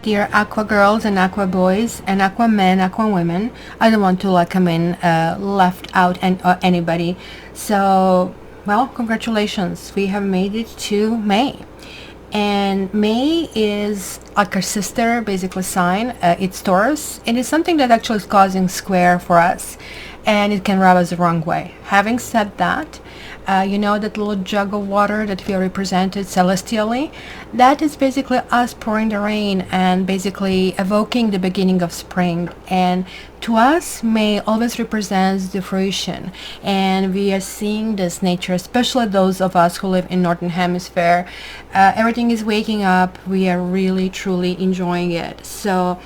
dear Aqua girls and Aqua boys and Aqua men, Aqua women. I don't want to left out and anybody. So, well, congratulations. We have made it to May. And May is like our sister, basically, sign. It's Taurus. And it's something that actually is causing square for us. And it can rub us the wrong way. Having said that, you know that little jug of water that we represented celestially? That is basically us pouring the rain and basically evoking the beginning of spring. And to us, May always represents the fruition. And we are seeing this nature, especially those of us who live in Northern Hemisphere. Everything is waking up. We are really, truly enjoying it. So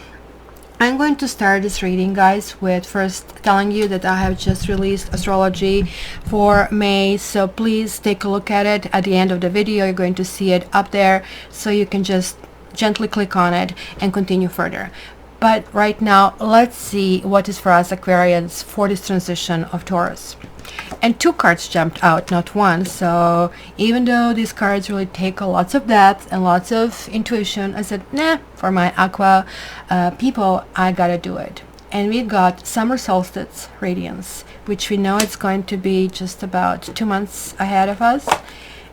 I'm going to start this reading, guys, with first telling you that I have just released astrology for May, so please take a look at it. At the end of the video, you're going to see it up there, so you can just gently click on it and continue further. But right now, let's see what is for us Aquarians for this transition of Taurus. And two cards jumped out, not one. So even though these cards really take lots of depth and lots of intuition, I said, nah, for my Aqua people, I gotta do it. And we got Summer Solstice Radiance, which we know it's going to be just about 2 months ahead of us.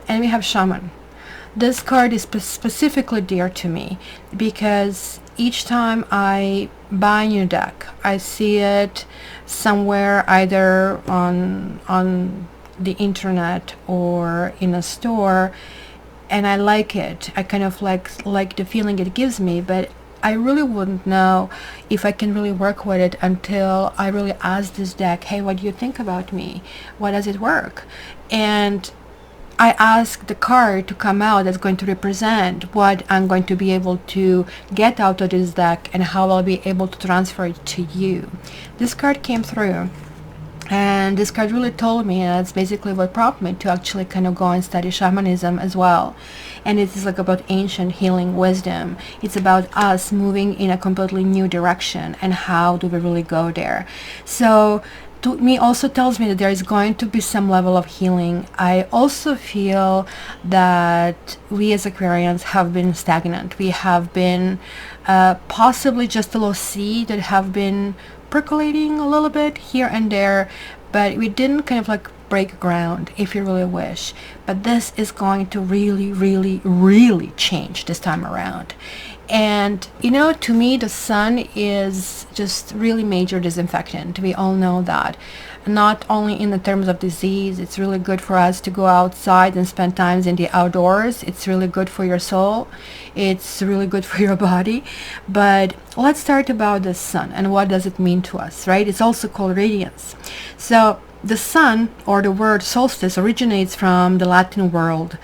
And we have Shaman. This card is specifically dear to me because each time I buy a new deck, I see it somewhere either on the internet or in a store, and I like it. I kind of like the feeling it gives me, but I really wouldn't know if I can really work with it until I really ask this deck, hey, what do you think about me? Why does it work? And I ask the card to come out that's going to represent what I'm going to be able to get out of this deck and how I'll be able to transfer it to you. This card came through, and this card really told me, and that's basically what prompted me to actually kind of go and study shamanism as well. And it is like about ancient healing wisdom. It's about us moving in a completely new direction and how do we really go there. So to me also tells me that there is going to be some level of healing. I also feel that we as Aquarians have been stagnant. We have been possibly just a little seed that have been percolating a little bit here and there, but we didn't kind of like break ground, if you really wish. But this is going to really, really, really change this time around. And you know, to me, the sun is just really major disinfectant. We all know that. Not only in the terms of disease, it's really good for us to go outside and spend times in the outdoors. It's really good for your soul. It's really good for your body. But let's start about the sun and what does it mean to us, right? It's also called radiance. So the sun, or the word solstice, originates from the Latin world.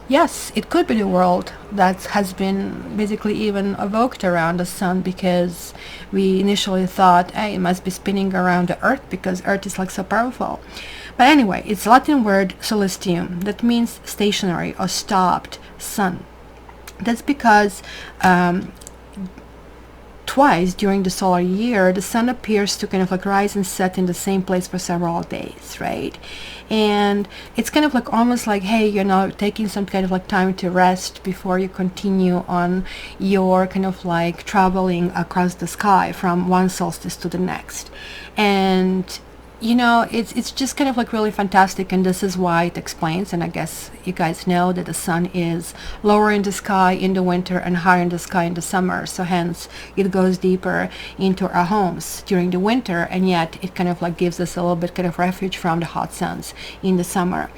Yes, it could be the world that has been basically even evoked around the sun, because we initially thought, hey, it must be spinning around the earth because earth is like so powerful. But anyway, it's Latin word solstium, that means stationary or stopped sun. That's because twice during the solar year, the sun appears to kind of like rise and set in the same place for several days, right? And it's kind of like almost like, hey, you're now taking some kind of like time to rest before you continue on your kind of like traveling across the sky from one solstice to the next. And you know, it's just kind of like really fantastic, and this is why it explains, and I guess you guys know that the sun is lower in the sky in the winter and higher in the sky in the summer, so hence it goes deeper into our homes during the winter, and yet it kind of like gives us a little bit kind of refuge from the hot suns in the summer.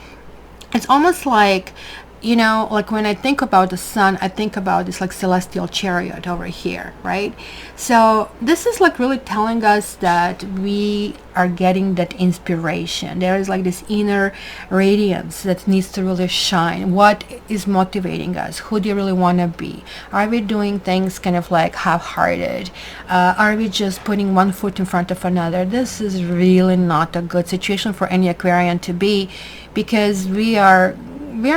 It's almost like, you know, like when I think about the sun, I think about this like celestial chariot over here, right? So this is like really telling us that we are getting that inspiration. There is like this inner radiance that needs to really shine. What is motivating us? Who do you really want to be? Are we doing things kind of like half-hearted? Are we just putting one foot in front of another? This is really not a good situation for any Aquarian to be, because we are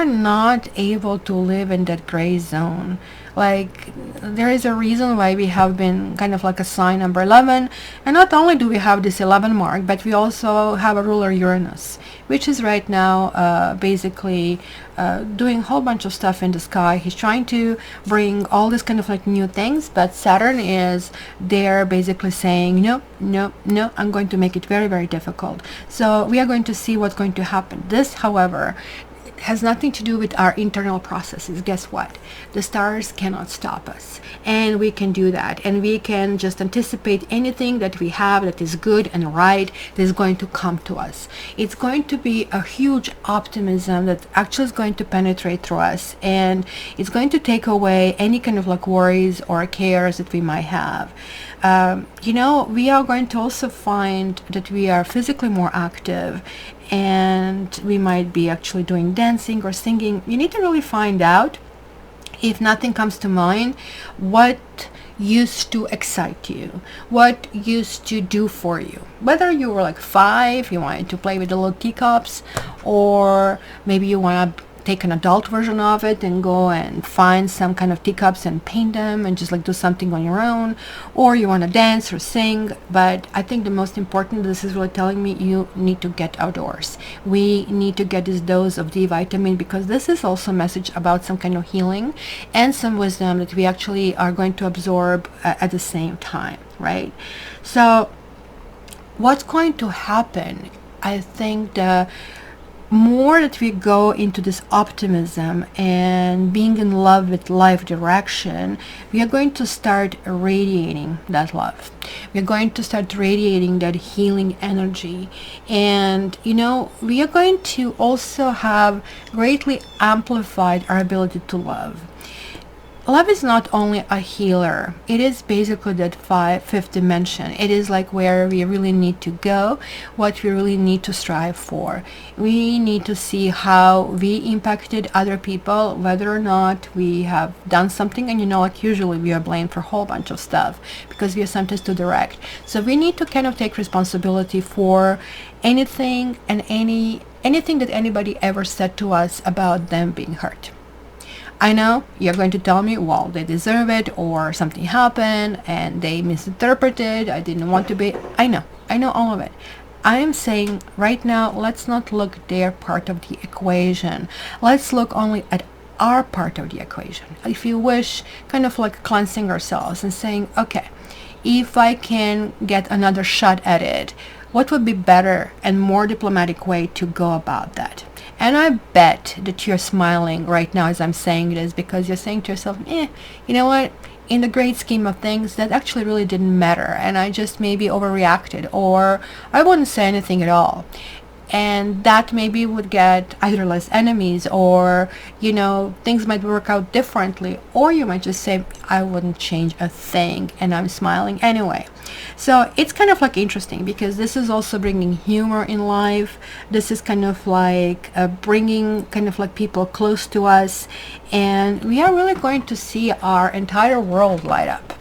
not able to live in that gray zone Like, there is a reason why we have been kind of like a sign number 11. And not only do we have this 11 mark, but we also have a ruler Uranus, which is right now basically doing a whole bunch of stuff in the sky. He's trying to bring all this kind of like new things, but Saturn is there basically saying, no, no, no, I'm going to make it very, very difficult. So we are going to see what's going to happen. This, however, has nothing to do with our internal processes. Guess what? The stars cannot stop us, and we can do that, and we can just anticipate anything that we have that is good and right that is going to come to us. It's going to be a huge optimism that actually is going to penetrate through us, and it's going to take away any kind of like worries or cares that we might have. You know, we are going to also find that we are physically more active, and we might be actually doing dancing or singing. You need to really find out, if nothing comes to mind, what used to excite you, what used to do for you. Whether you were like 5, you wanted to play with the little teacups, or maybe you want to take an adult version of it and go and find some kind of teacups and paint them and just like do something on your own, or you want to dance or sing. But I think the most important, this is really telling me, you need to get outdoors. We need to get this dose of D vitamin, because this is also a message about some kind of healing and some wisdom that we actually are going to absorb at the same time, right? So what's going to happen, I think the more that we go into this optimism and being in love with life direction, we are going to start radiating that love. We're going to start radiating that healing energy. And, you know, we are going to also have greatly amplified our ability to love. Love is not only a healer, it is basically that fifth dimension. It is like where we really need to go, what we really need to strive for. We need to see how we impacted other people, whether or not we have done something. And you know, like usually we are blamed for a whole bunch of stuff because we are sometimes too direct. So we need to kind of take responsibility for anything and anything that anybody ever said to us about them being hurt. I know you're going to tell me, well, they deserve it, or something happened and they misinterpreted, I didn't want to be. I know all of it. I am saying right now, let's not look their part of the equation. Let's look only at our part of the equation. If you wish, kind of like cleansing ourselves and saying, okay, if I can get another shot at it, what would be better and more diplomatic way to go about that? And I bet that you're smiling right now as I'm saying this, because you're saying to yourself, you know what? In the great scheme of things, that actually really didn't matter. And I just maybe overreacted, or I wouldn't say anything at all. And that maybe would get either less enemies, or, you know, things might work out differently. Or you might just say, I wouldn't change a thing, and I'm smiling anyway. So it's kind of like interesting, because this is also bringing humor in life. This is kind of like bringing kind of like people close to us. And we are really going to see our entire world light up.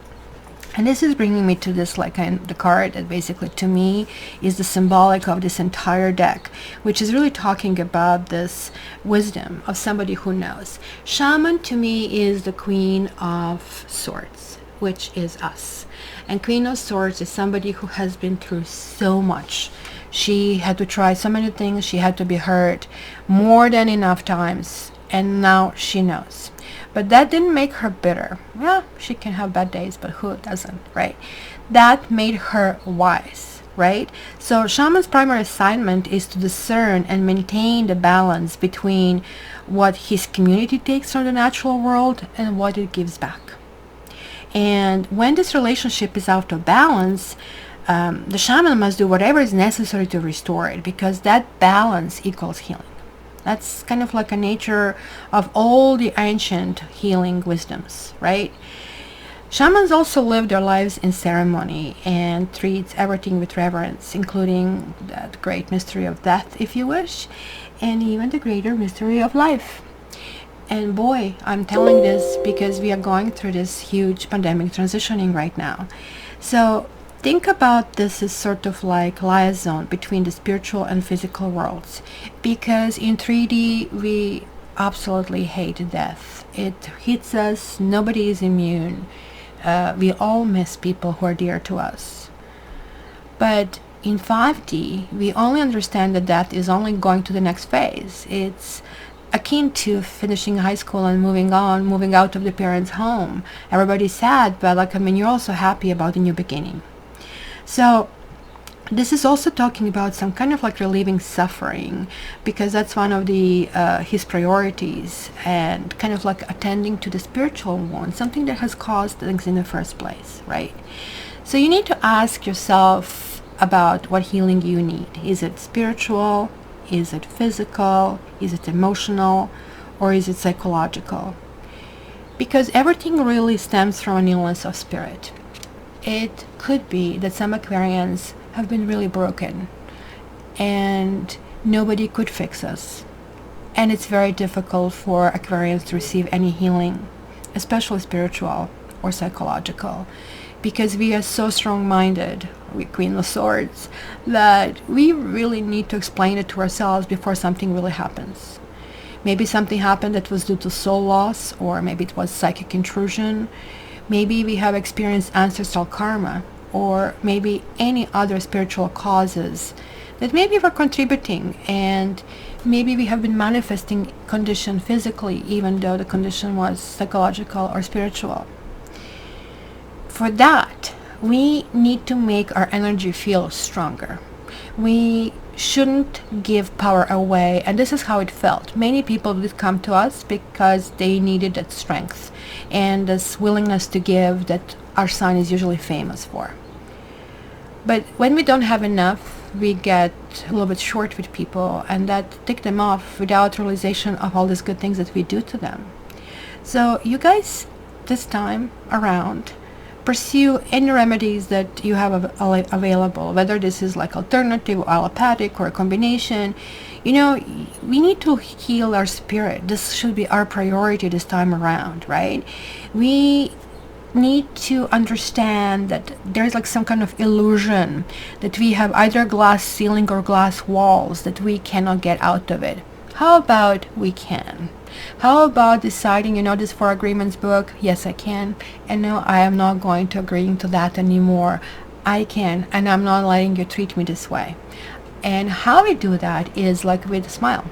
And this is bringing me to this, like, the card that basically to me is the symbolic of this entire deck, which is really talking about this wisdom of somebody who knows. Shaman to me is the Queen of Swords, which is us. And Queen of Swords is somebody who has been through so much. She had to try so many things. She had to be hurt more than enough times. And now she knows. But that didn't make her bitter. Yeah, she can have bad days, but who doesn't, right? That made her wise, right? So shaman's primary assignment is to discern and maintain the balance between what his community takes from the natural world and what it gives back. And when this relationship is out of balance, the shaman must do whatever is necessary to restore it, because that balance equals healing. That's kind of like a nature of all the ancient healing wisdoms, right? Shamans also live their lives in ceremony and treat everything with reverence, including that great mystery of death, if you wish, and even the greater mystery of life. And boy, I'm telling this because we are going through this huge pandemic transitioning right now. So think about this as sort of like liaison between the spiritual and physical worlds, because in 3D we absolutely hate death. It hits us. Nobody is immune. We all miss people who are dear to us. But in 5D, we only understand that death is only going to the next phase. It's akin to finishing high school and moving on, moving out of the parents' home. Everybody's sad, but like, I mean, you're also happy about the new beginning. So this is also talking about some kind of like relieving suffering, because that's one of the his priorities, and kind of like attending to the spiritual wound, something that has caused things in the first place, right? So you need to ask yourself about what healing you need. Is it spiritual? Is it physical? Is it emotional? Or is it psychological? Because everything really stems from an illness of spirit. It could be that some Aquarians have been really broken and nobody could fix us. And it's very difficult for Aquarians to receive any healing, especially spiritual or psychological, because we are so strong-minded, we Queen of Swords, that we really need to explain it to ourselves before something really happens. Maybe something happened that was due to soul loss, or maybe it was psychic intrusion. Maybe we have experienced ancestral karma, or maybe any other spiritual causes that maybe were contributing, and maybe we have been manifesting condition physically, even though the condition was psychological or spiritual. For that, we need to make our energy feel stronger. We shouldn't give power away, and this is how it felt. Many people did come to us because they needed that strength and this willingness to give that our sign is usually famous for. But when we don't have enough, we get a little bit short with people, and that tick them off without realization of all these good things that we do to them. So you guys, this time around, pursue any remedies that you have available, whether this is like alternative or allopathic or a combination. You know, we need to heal our spirit. This should be our priority this time around, right? We need to understand that there's like some kind of illusion that we have either glass ceiling or glass walls that we cannot get out of it. How about we can? How about deciding, you know, this 4 Agreements book, yes I can, and no, I am not going to agree to that anymore. I can, and I'm not letting you treat me this way. And how we do that is like with a smile,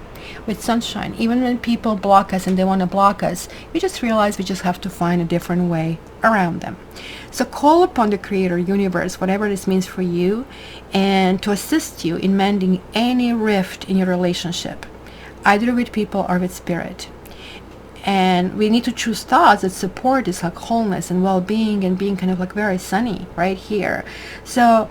with sunshine. Even when people block us and they want to block us, we just realize we just have to find a different way around them. So call upon the Creator, universe, whatever this means for you, and to assist you in mending any rift in your relationship, either with people or with spirit. And we need to choose thoughts that support this like wholeness and well-being and being kind of like very sunny right here. So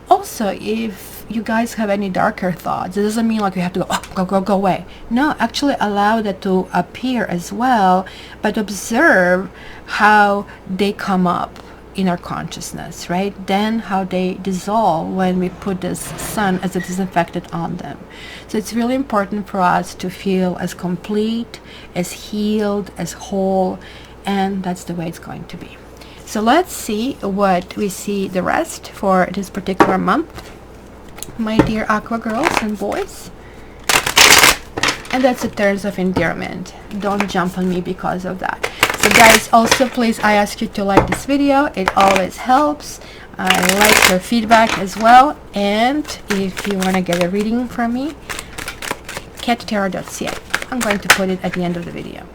also, if you guys have any darker thoughts, it doesn't mean like you have to go away. No, actually allow that to appear as well, but observe how they come up in our consciousness, right? Then how they dissolve when we put this sun as a disinfectant on them. So it's really important for us to feel as complete, as healed, as whole, and that's the way it's going to be. So let's see what we see the rest for this particular month, my dear Aqua girls and boys. And that's the terms of endearment. Don't jump on me because of that. So guys, also please, I ask you to like this video. It always helps. I like your feedback as well. And if you want to get a reading from me, cattarot.ca. I'm going to put it at the end of the video.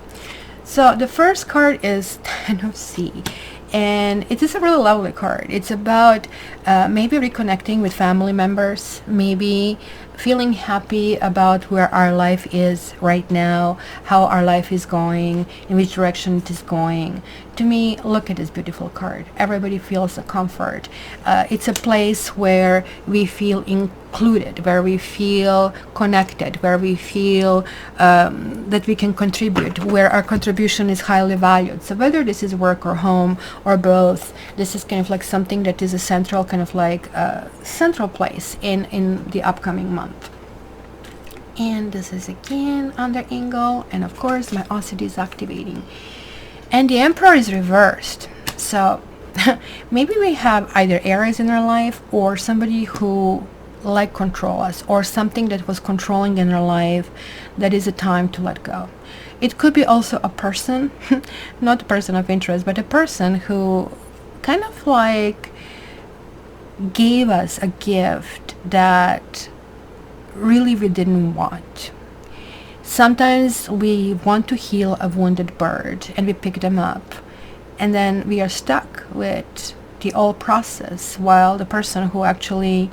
So the first card is Ten of Sea. And it is a really lovely card. It's about maybe reconnecting with family members, maybe feeling happy about where our life is right now, how our life is going, in which direction it is going. To me, look at this beautiful card. Everybody feels a comfort. It's a place where we feel included, where we feel connected, where we feel that we can contribute, where our contribution is highly valued. So whether this is work or home or both, this is kind of like something that is a central kind of like central place in the upcoming month. And this is again under angle, and of course my OCD is activating. And the Emperor is reversed. So maybe we have either Aries in our life, or somebody who like control us, or something that was controlling in our life that is a time to let go. It could be also a person, not a person of interest, but a person who kind of like gave us a gift that really we didn't want. Sometimes we want to heal a wounded bird and we pick them up, and then we are stuck with the old process while the person who actually,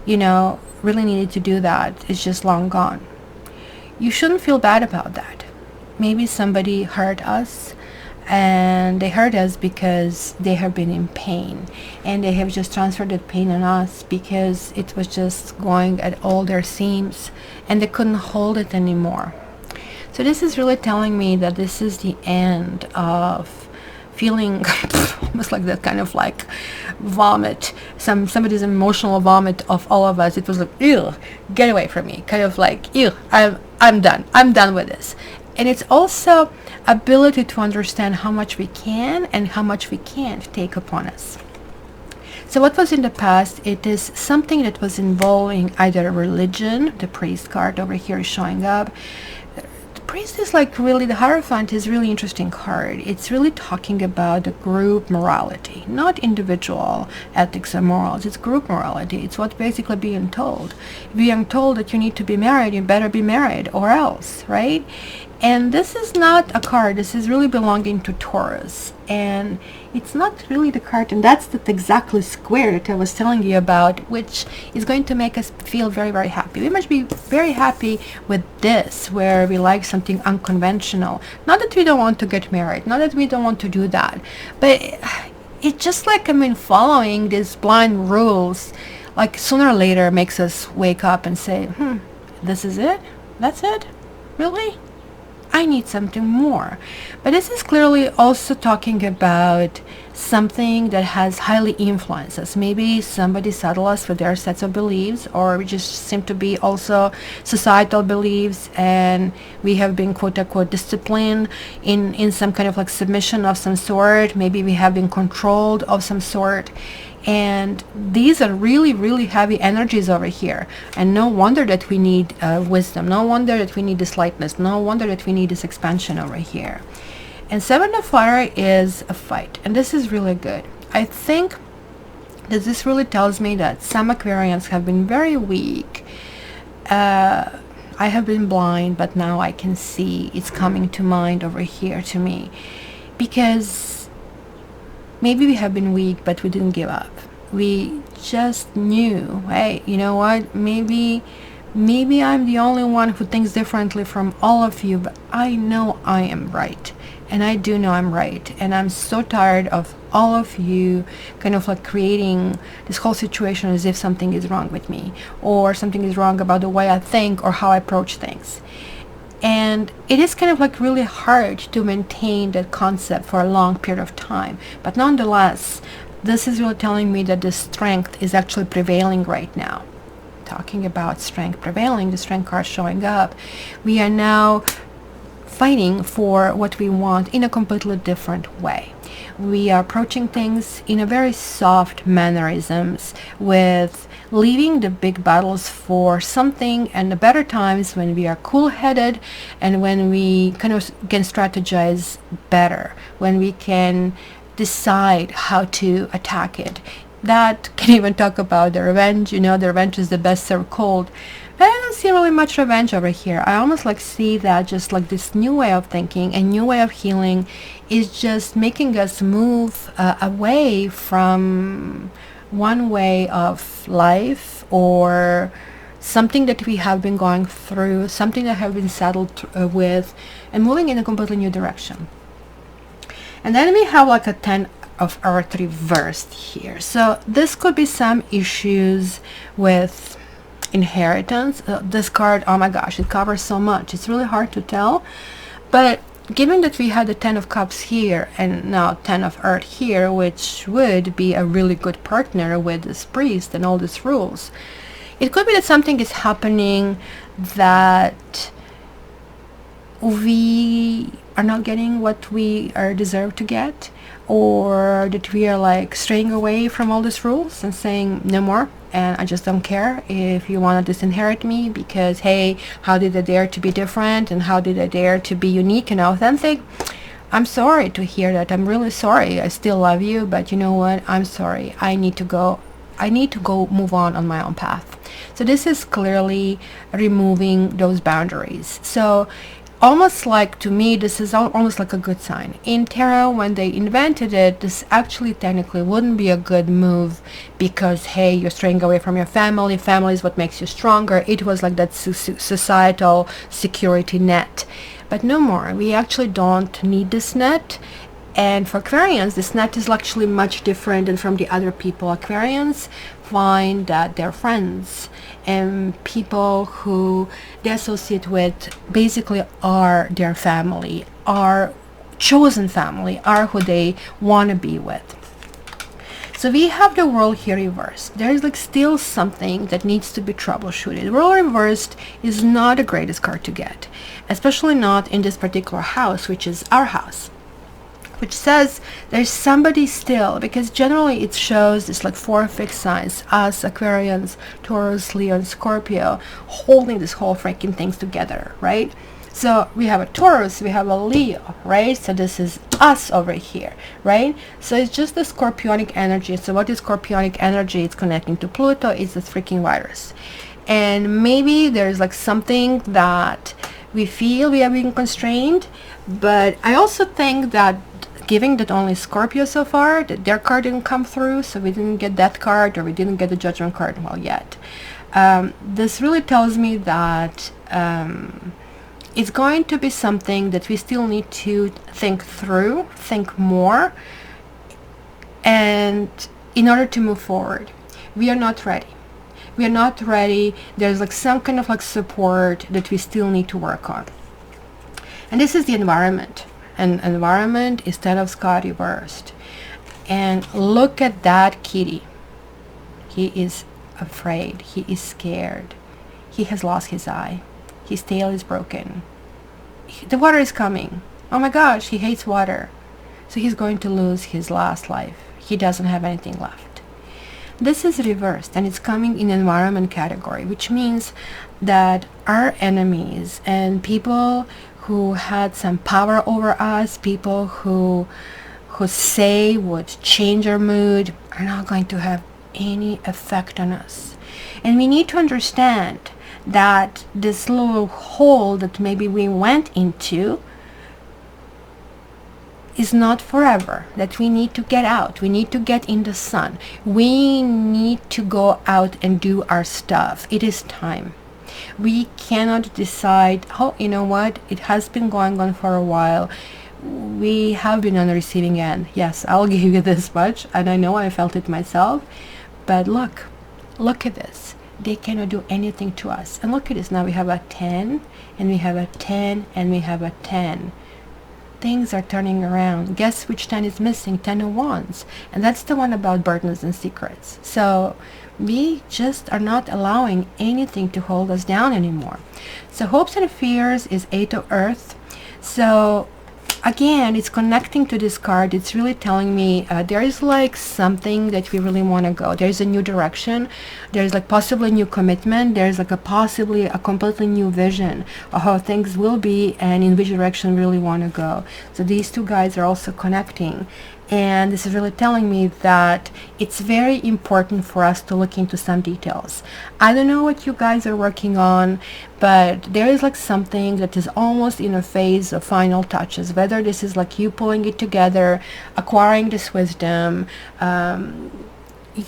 really needed to do that is just long gone. You shouldn't feel bad about that. Maybe somebody hurt us, and they hurt us because they have been in pain, and they have just transferred that pain on us because it was just going at all their seams and they couldn't hold it anymore. So this is really telling me that this is the end of feeling almost like that kind of like vomit, somebody's emotional vomit of all of us. It was like, ew, get away from me, kind of like, ew, I'm done with this. And it's also ability to understand how much we can and how much we can't take upon us. So what was in the past, it is something that was involving either religion. The priest card over here is showing up. Priest is like really, the Hierophant is really interesting card. It's really talking about the group morality, not individual ethics or morals. It's group morality. It's what basically being told. Being told that you need to be married, you better be married or else, right? And this is not a card. This is really belonging to Taurus. And it's not really the card. And that's the exactly square that I was telling you about, which is going to make us feel very, very happy. We must be very happy with this, where we like something unconventional. Not that we don't want to get married. Not that we don't want to do that. But it's just like, following these blind rules, like sooner or later makes us wake up and say, this is it? That's it? Really? I need something more. But this is clearly also talking about something that has highly influenced us. Maybe somebody saddled us with their sets of beliefs, or we just seem to be also societal beliefs, and we have been quote unquote disciplined in some kind of like submission of some sort. Maybe we have been controlled of some sort. And these are really, really heavy energies over here. And no wonder that we need wisdom. No wonder that we need this lightness. No wonder that we need this expansion over here. And Seven of Fire is a fight. And this is really good. I think that this really tells me that some Aquarians have been very weak. I have been blind, but now I can see. It's coming to mind over here to me. Because maybe we have been weak, but we didn't give up. We just knew, hey, you know what? Maybe I'm the only one who thinks differently from all of you, but I know I am right. And I do know I'm right. And I'm so tired of all of you kind of like creating this whole situation as if something is wrong with me, or something is wrong about the way I think or how I approach things. And it is kind of like really hard to maintain that concept for a long period of time. But nonetheless, this is really telling me that the strength is actually prevailing right now. Talking about strength prevailing, the strength card showing up. We are now fighting for what we want in a completely different way. We are approaching things in a very soft mannerisms, with leaving the big battles for something and the better times when we are cool-headed, and when we kind of can strategize better, when we can decide how to attack it. That can even talk about the revenge. The revenge is the best served cold. But I don't see really much revenge over here. I almost like see that just like this new way of thinking, a new way of healing is just making us move away from one way of life, or something that we have been going through, something that have been saddled with, and moving in a completely new direction. And then we have like a 10 of Earth reversed here. So this could be some issues with inheritance. This card, oh my gosh, it covers so much. It's really hard to tell. But given that we had the 10 of Cups here and now 10 of Earth here, which would be a really good partner with this priest and all these rules, it could be that something is happening that we are not getting what we are deserved to get, or that we are like straying away from all these rules and saying no more, and I just don't care if you want to disinherit me because, hey, how did I dare to be different, and how did I dare to be unique and authentic? I'm sorry to hear that. I'm really sorry. I still love you, but you know what? I'm sorry. I need to go move on my own path. So this is clearly removing those boundaries. So almost like, to me, this is almost like a good sign. In tarot, when they invented it, this actually technically wouldn't be a good move because, hey, you're straying away from your family. Family is what makes you stronger. It was like that societal security net. But no more. We actually don't need this net. And for Aquarians, this net is actually much different than from the other people. Aquarians find that their friends and people who they associate with basically are their family, are chosen family, are who they want to be with. So we have the world here reversed. There is like still something that needs to be troubleshooted. The world reversed is not the greatest card to get, especially not in this particular house, which is our house, which says there's somebody still, because generally it shows this like 4 fixed signs, us, Aquarians, Taurus, Leo, and Scorpio, holding this whole freaking things together, right? So we have a Taurus, we have a Leo, right? So this is us over here, right? So it's just the scorpionic energy. So what is scorpionic energy? It's connecting to Pluto. It's this freaking virus. And maybe there's like something that we feel we are being constrained. But I also think that given that only Scorpio so far, that their card didn't come through, so we didn't get that card, or we didn't get the Judgment card, well, yet. This really tells me that it's going to be something that we still need to think through, think more, and in order to move forward. We are not ready. We are not ready. There's like some kind of like support that we still need to work on. And this is the environment. And environment is Ten of Sky reversed. And look at that kitty. He is afraid. He is scared. He has lost his eye. His tail is broken. The water is coming. Oh my gosh, he hates water. So he's going to lose his last life. He doesn't have anything left. This is reversed, and it's coming in environment category, which means that our enemies and people who had some power over us, people who say would change our mood, are not going to have any effect on us. And we need to understand that this little hole that maybe we went into is not forever, that we need to get out. We need to get in the sun. We need to go out and do our stuff. It is time. We cannot decide, oh, you know what, it has been going on for a while. We have been on the receiving end. Yes, I'll give you this much, and I know I felt it myself. But look at this. They cannot do anything to us. And look at this. Now we have a 10, and we have a 10, and we have a 10. Things are turning around. Guess which 10 is missing? 10 of Wands. And that's the one about burdens and secrets. So we just are not allowing anything to hold us down anymore. So hopes and fears is 8 of Earth. So again, it's connecting to this card. It's really telling me there is like something that we really want to go. There's a new direction. There's like possibly a new commitment. There's like possibly a completely new vision of how things will be and in which direction we really want to go. So these two guys are also connecting. And this is really telling me that it's very important for us to look into some details. I don't know what you guys are working on, but there is like something that is almost in a phase of final touches, whether this is like you pulling it together, acquiring this wisdom,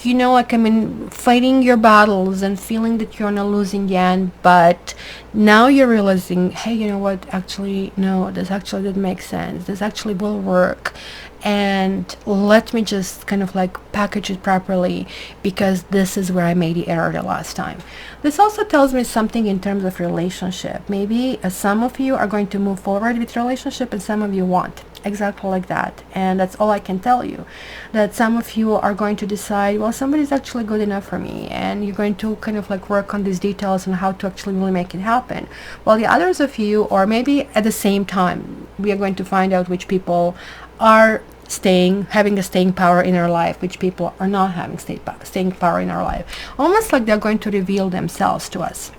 you know, like, I mean, fighting your battles and feeling that you're on a losing end, but now you're realizing, hey, you know what, actually, no, this actually did make sense. This actually will work. And let me just kind of like package it properly, because this is where I made the error the last time. This also tells me something in terms of relationship. Maybe some of you are going to move forward with relationship and some of you won't. Exactly like that. And that's all I can tell you. That some of you are going to decide, well, somebody's actually good enough for me, and you're going to kind of like work on these details and how to actually really make it happen. While the others of you, or maybe at the same time, we are going to find out which people are having a staying power in our life, which people are not having staying power in our life. Almost like they're going to reveal themselves to us.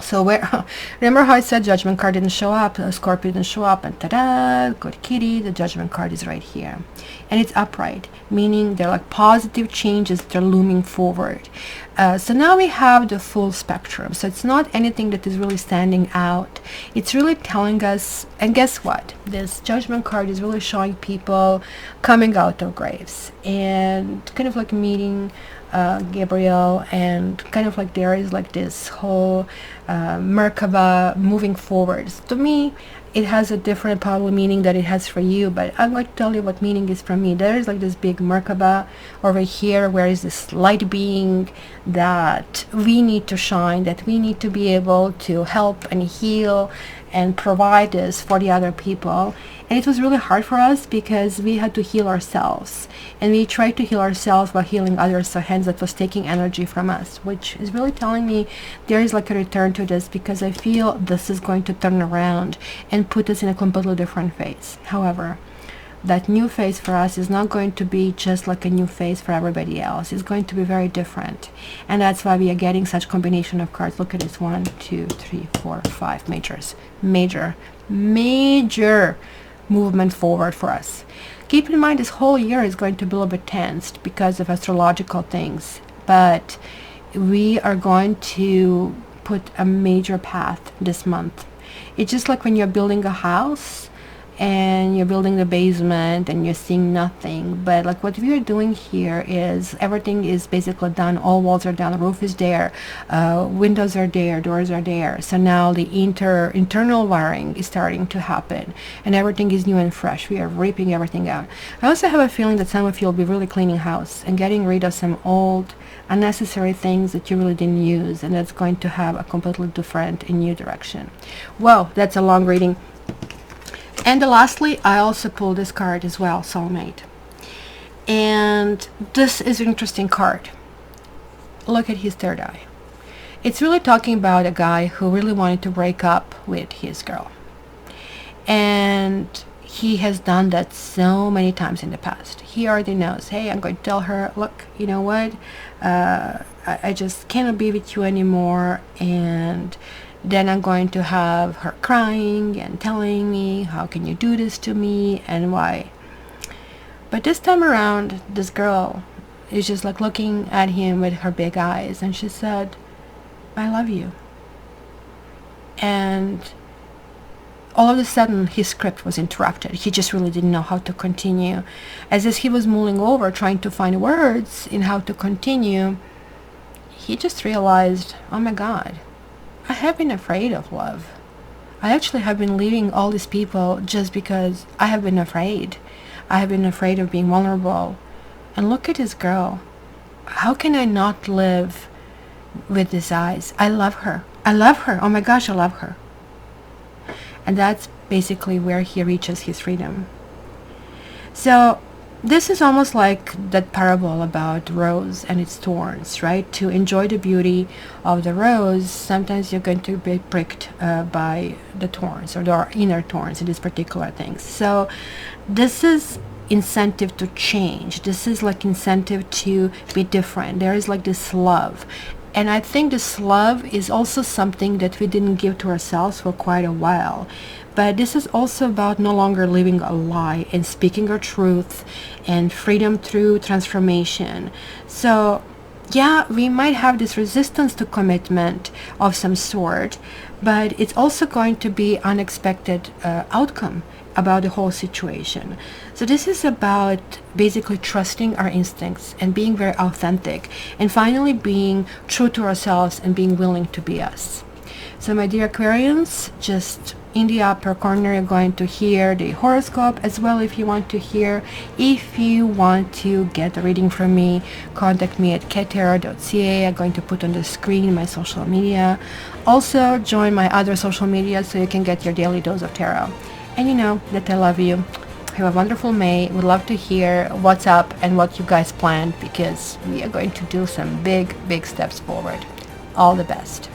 So remember how I said Judgment card didn't show up, Scorpio didn't show up, and ta-da, good kitty, the Judgment card is right here. And it's upright, meaning they're like positive changes that are looming forward. So now we have the full spectrum. So it's not anything that is really standing out. It's really telling us, and guess what? This Judgment card is really showing people coming out of graves and kind of like meeting Gabriel, and kind of like there is like this whole Merkaba moving forwards. To me, it has a different probably meaning that it has for you, but I'm going to tell you what meaning is for me. There is like this big Merkaba over here, where is this light being that we need to shine, that we need to be able to help and heal and provide this for the other people. And it was really hard for us because we had to heal ourselves, and we tried to heal ourselves while healing others, so hence that was taking energy from us, which is really telling me there is like a return to this, because I feel this is going to turn around and put us in a completely different phase. However, that new phase for us is not going to be just like a new phase for everybody else. It's going to be very different, and that's why we are getting such combination of cards. Look at this, 1 2 3 4 5 major movement forward for us. Keep in mind, this whole year is going to be a little bit tensed because of astrological things, but we are going to put a major path this month. It's just like when you're building a house and you're building the basement and you're seeing nothing, but like what we are doing here is everything is basically done. All walls are done, the roof is there, windows are there, doors are there. So now the internal wiring is starting to happen, and everything is new and fresh. We are ripping everything out. I also have a feeling that some of you will be really cleaning house and getting rid of some old unnecessary things that you really didn't use, and that's going to have a completely different and new direction. Well, that's a long reading. And lastly, I also pulled this card as well, Soulmate. And this is an interesting card. Look at his third eye. It's really talking about a guy who really wanted to break up with his girl. And he has done that so many times in the past. He already knows, hey, I'm going to tell her, look, you know what? I just cannot be with you anymore. And then I'm going to have her crying and telling me, how can you do this to me and why? But this time around, this girl is just like looking at him with her big eyes, and she said, I love you. And all of a sudden, his script was interrupted. He just really didn't know how to continue. As he was mulling over, trying to find words in how to continue, he just realized, oh my God, I have been afraid of love. I actually have been leaving all these people just because I have been afraid. I have been afraid of being vulnerable. And look at this girl. How can I not live with these eyes? I love her. I love her. Oh my gosh, I love her. And that's basically where he reaches his freedom. So this is almost like that parable about rose and its thorns, right? To enjoy the beauty of the rose, sometimes you're going to be pricked by the thorns, or the inner thorns in these particular things. So this is incentive to change. This is like incentive to be different. There is like this love. And I think this love is also something that we didn't give to ourselves for quite a while. But this is also about no longer living a lie and speaking our truth and freedom through transformation. So yeah, we might have this resistance to commitment of some sort, but it's also going to be unexpected outcome about the whole situation. So this is about basically trusting our instincts and being very authentic, and finally being true to ourselves and being willing to be us. So my dear Aquarians, just in the upper corner you're going to hear the horoscope as well. If you want to get a reading from me, contact me at cattarot.ca. I'm going to put on the screen my social media. Also join my other social media so you can get your daily dose of tarot. And you know that I love you. Have a wonderful May. Would love to hear what's up and what you guys planned, because we are going to do some big steps forward. All the best.